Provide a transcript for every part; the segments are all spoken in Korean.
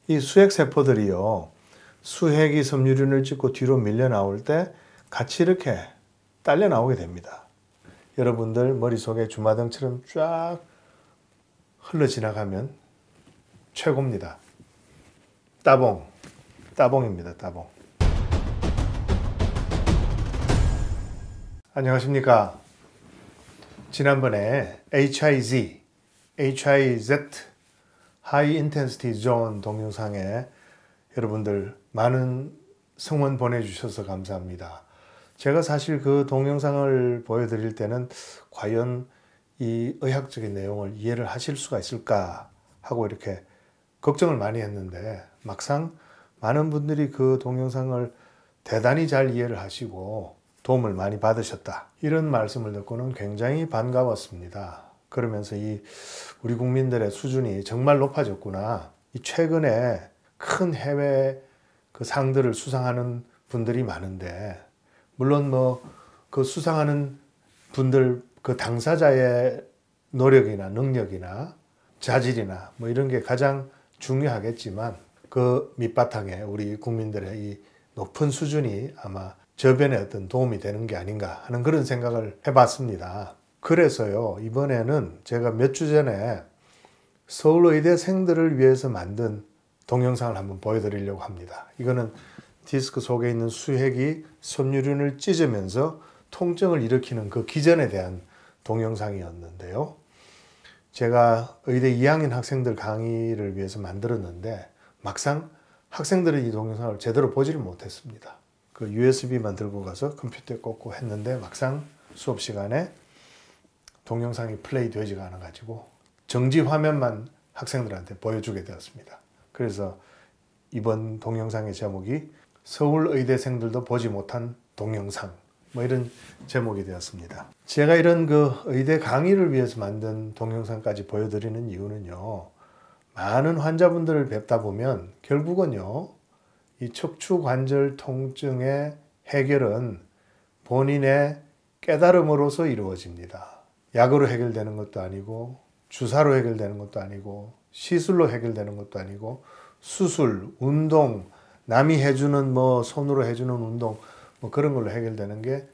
이 수핵세포들이요, 수핵이 섬유륜을 찍고 뒤로 밀려 나올 때 같이 이렇게 딸려 나오게 됩니다. 여러분들 머릿속에 주마등처럼 쫙 흘러 지나가면 최고입니다. 따봉입니다. 따봉. 안녕하십니까. 지난번에 HIZ, High Intensity Zone 동영상에 여러분들 많은 성원 보내주셔서 감사합니다. 제가 사실 그 동영상을 보여드릴 때는 과연 이 의학적인 내용을 이해를 하실 수가 있을까 하고 이렇게 걱정을 많이 했는데, 막상 많은 분들이 그 동영상을 대단히 잘 이해를 하시고 도움을 많이 받으셨다, 이런 말씀을 듣고는 굉장히 반가웠습니다. 그러면서 우리 국민들의 수준이 정말 높아졌구나. 최근에 큰 해외 그 상들을 수상하는 분들이 많은데, 물론 그 수상하는 분들 그 당사자의 노력이나 능력이나 자질이나 이런 게 가장 중요하겠지만, 그 밑바탕에 우리 국민들의 이 높은 수준이 아마 저변에 어떤 도움이 되는 게 아닌가 하는 그런 생각을 해봤습니다. 그래서요, 이번에는 제가 몇 주 전에 서울의대생들을 위해서 만든 동영상을 한번 보여드리려고 합니다. 이거는 디스크 속에 있는 수핵이 섬유륜을 찢으면서 통증을 일으키는 그 기전에 대한 동영상이었는데요. 제가 의대 2학년 학생들 강의를 위해서 만들었는데, 막상 학생들은 이 동영상을 제대로 보지를 못했습니다. 그 USB만 들고 가서 컴퓨터에 꽂고 했는데, 막상 수업 시간에 동영상이 플레이 되지가 않아가지고 정지 화면만 학생들한테 보여주게 되었습니다. 그래서 이번 동영상의 제목이 서울의대생들도 보지 못한 동영상, 이런 제목이 되었습니다. 제가 이런 그 의대 강의를 위해서 만든 동영상까지 보여드리는 이유는요, 많은 환자분들을 뵙다 보면 결국은요, 이 척추관절 통증의 해결은 본인의 깨달음으로서 이루어집니다. 약으로 해결되는 것도 아니고, 주사로 해결되는 것도 아니고, 시술로 해결되는 것도 아니고, 수술, 운동, 남이 해주는 손으로 해주는 운동 그런 걸로 해결되는 게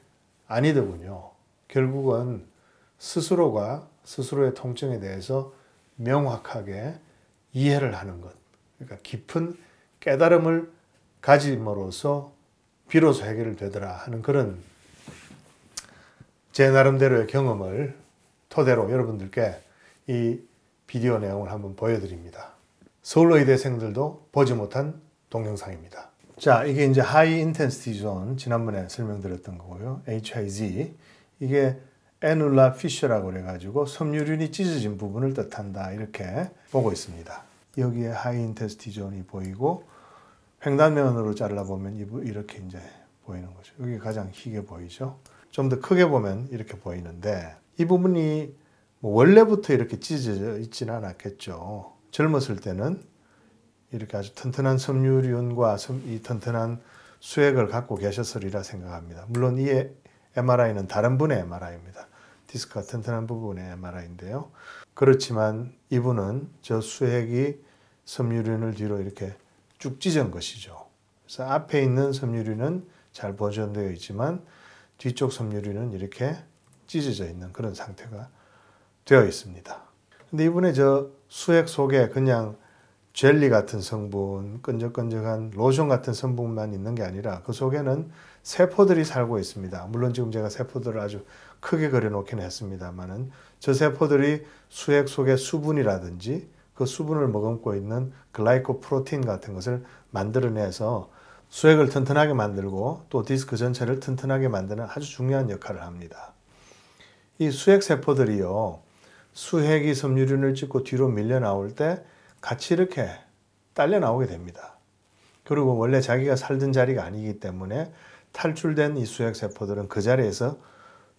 아니더군요. 결국은 스스로가 스스로의 통증에 대해서 명확하게 이해를 하는 것, 그러니까 깊은 깨달음을 가짐으로써 비로소 해결되더라 하는 그런 제 나름대로의 경험을 토대로 여러분들께 이 비디오 내용을 한번 보여드립니다. 서울의대생들도 보지 못한 동영상입니다. 자, 이게 이제 High Intensity Zone, 지난번에 설명드렸던 거고요. HIZ, 이게 Annular Fissure라고 그래가지고 섬유륜이 찢어진 부분을 뜻한다, 이렇게 보고 있습니다. 여기에 High Intensity Zone이 보이고, 횡단면으로 잘라보면 이렇게 이제 보이는 거죠. 여기 가장 희게 보이죠. 좀 더 크게 보면 이렇게 보이는데, 이 부분이 원래부터 이렇게 찢어져 있지는 않았겠죠. 젊었을 때는 이렇게 아주 튼튼한 섬유륜과 이 튼튼한 수액을 갖고 계셨으리라 생각합니다. 물론 이 MRI는 다른 분의 MRI입니다. 디스크가 튼튼한 부분의 MRI인데요. 그렇지만 이분은 저 수액이 섬유륜을 뒤로 이렇게 쭉 찢은 것이죠. 그래서 앞에 있는 섬유륜은 잘 보존되어 있지만 뒤쪽 섬유륜은 이렇게 찢어져 있는 그런 상태가 되어 있습니다. 근데 이분의 저 수액 속에 그냥 젤리 같은 성분, 끈적끈적한 로션 같은 성분만 있는 게 아니라 그 속에는 세포들이 살고 있습니다. 물론 지금 제가 세포들을 아주 크게 그려놓기는 했습니다만은, 저 세포들이 수액 속의 수분이라든지 그 수분을 머금고 있는 글라이코프로틴 같은 것을 만들어내서 수액을 튼튼하게 만들고 또 디스크 전체를 튼튼하게 만드는 아주 중요한 역할을 합니다. 이 수액 세포들이요, 수핵이 섬유륜을 찍고 뒤로 밀려 나올 때 같이 이렇게 딸려 나오게 됩니다. 그리고 원래 자기가 살던 자리가 아니기 때문에 탈출된 이 수핵 세포들은 그 자리에서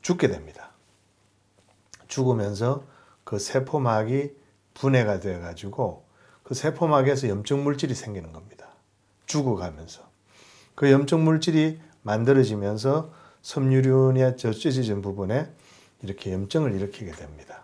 죽게 됩니다. 죽으면서 그 세포막이 분해가 되어 가지고 그 세포막에서 염증 물질이 생기는 겁니다. 죽어가면서 그 염증 물질이 만들어지면서 섬유륜의 저 찢어진 부분에 이렇게 염증을 일으키게 됩니다.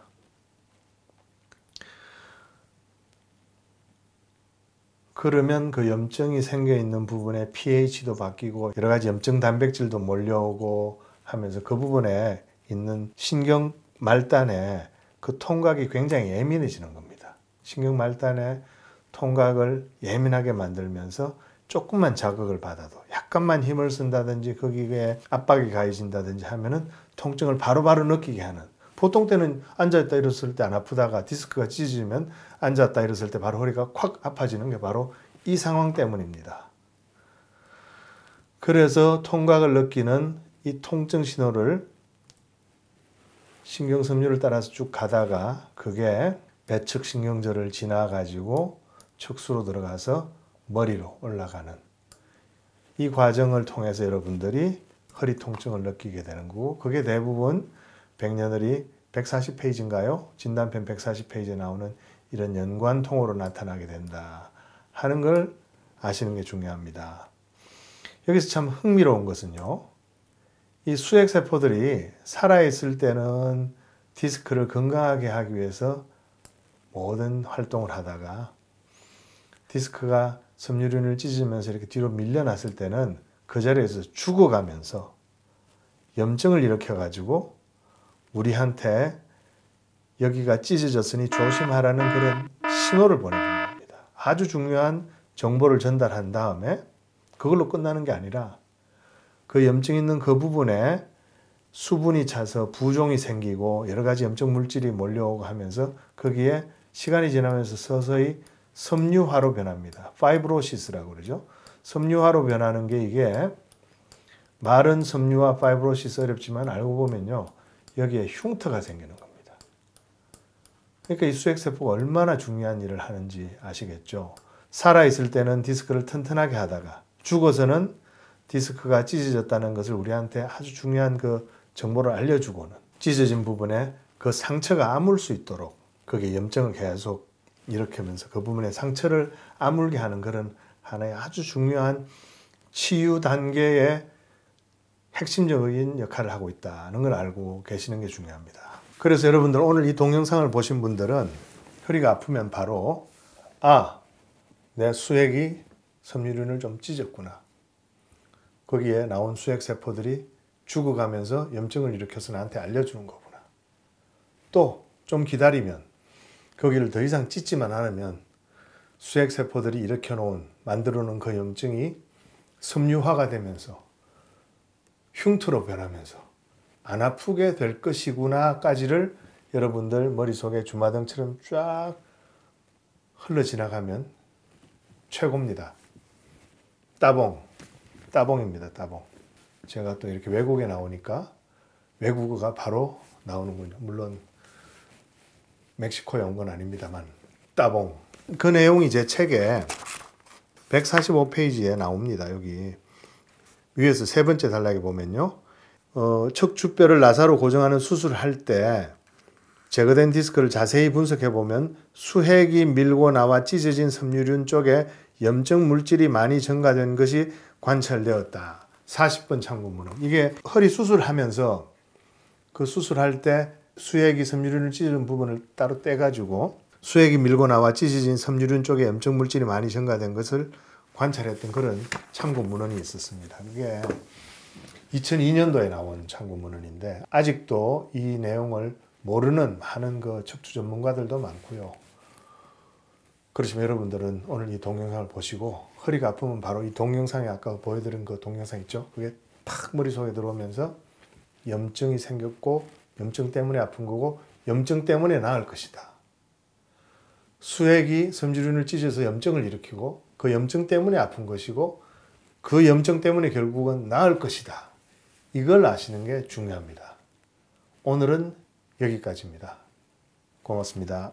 그러면 그 염증이 생겨 있는 부분에 pH도 바뀌고 여러 가지 염증 단백질도 몰려오고 하면서 그 부분에 있는 신경 말단에 그 통각이 굉장히 예민해지는 겁니다. 신경 말단의 통각을 예민하게 만들면서 조금만 자극을 받아도 약간만 힘을 쓴다든지 거기에 압박이 가해진다든지 하면은 통증을 바로바로 느끼게 하는, 보통 때는 앉아있다 일어섰을 때 안 아프다가 디스크가 찢어지면 앉았다 일어섰을 때 바로 허리가 콱 아파지는 게 바로 이 상황 때문입니다. 그래서 통각을 느끼는 이 통증 신호를 신경섬유를 따라서 쭉 가다가 그게 배측 신경절을 지나가지고 척수로 들어가서 머리로 올라가는 이 과정을 통해서 여러분들이 허리 통증을 느끼게 되는 거고, 그게 대부분 백년을이 140페이지인가요? 진단편 140페이지에 나오는 이런 연관통으로 나타나게 된다 하는 걸 아시는 게 중요합니다. 여기서 참 흥미로운 것은요, 이 수액세포들이 살아있을 때는 디스크를 건강하게 하기 위해서 모든 활동을 하다가 디스크가 섬유륜을 찢으면서 이렇게 뒤로 밀려났을 때는 그 자리에서 죽어가면서 염증을 일으켜가지고 우리한테 여기가 찢어졌으니 조심하라는 그런 신호를 보내주는 겁니다. 아주 중요한 정보를 전달한 다음에 그걸로 끝나는 게 아니라 그 염증 있는 그 부분에 수분이 차서 부종이 생기고 여러 가지 염증 물질이 몰려오고 하면서 거기에 시간이 지나면서 서서히 섬유화로 변합니다. 파이브로시스라고 그러죠. 섬유화로 변하는 게 이게 말은 섬유화 파이브로시스 어렵지만 알고 보면요, 여기에 흉터가 생기는 겁니다. 그러니까 이 수액세포가 얼마나 중요한 일을 하는지 아시겠죠. 살아있을 때는 디스크를 튼튼하게 하다가 죽어서는 디스크가 찢어졌다는 것을 우리한테 아주 중요한 그 정보를 알려주고는 찢어진 부분에 그 상처가 아물 수 있도록 거기에 염증을 계속 일으키면서 그 부분에 상처를 아물게 하는 그런 하나의 아주 중요한 치유 단계의 핵심적인 역할을 하고 있다는 걸 알고 계시는 게 중요합니다. 그래서 여러분들 오늘 이 동영상을 보신 분들은 허리가 아프면 바로 내 수액이 섬유륜을 좀 찢었구나. 거기에 나온 수액세포들이 죽어가면서 염증을 일으켜서 나한테 알려주는 거구나. 또 좀 기다리면 거기를 더 이상 찢지만 않으면 수액세포들이 일으켜놓은 만들어 놓은 그 염증이 섬유화가 되면서 흉터로 변하면서 안 아프게 될 것이구나까지를 여러분들 머릿속에 주마등처럼 쫙 흘러 지나가면 최고입니다. 따봉입니다. 따봉. 제가 또 이렇게 외국에 나오니까 외국어가 바로 나오는군요. 물론 멕시코에 온 건 아닙니다만 따봉. 그 내용이 제 책에 145페이지에 나옵니다. 여기 위에서 세 번째 단락에 보면요, 척추뼈를 나사로 고정하는 수술을 할 때 제거된 디스크를 자세히 분석해 보면 수액이 밀고 나와 찢어진 섬유륜 쪽에 염증 물질이 많이 증가된 것이 관찰되었다. 40번 참고문헌. 이게 허리 수술하면서 그 수술할 때 수액이 섬유륜을 찢어진 부분을 따로 떼가지고 수액이 밀고 나와 찢어진 섬유륜 쪽에 염증 물질이 많이 증가된 것을 관찰했던 그런 참고문헌이 있었습니다. 그게 2002년도에 나온 참고문헌인데 아직도 이 내용을 모르는 많은 그 척추 전문가들도 많고요. 그렇지만 여러분들은 오늘 이 동영상을 보시고 허리가 아프면 바로 이 동영상에 아까 보여드린 그 동영상 있죠? 그게 탁 머릿속에 들어오면서 염증이 생겼고 염증 때문에 아픈 거고 염증 때문에 나을 것이다. 수액이 섬유륜을 찢어서 염증을 일으키고 그 염증 때문에 아픈 것이고 그 염증 때문에 결국은 나을 것이다. 이걸 아시는 게 중요합니다. 오늘은 여기까지입니다. 고맙습니다.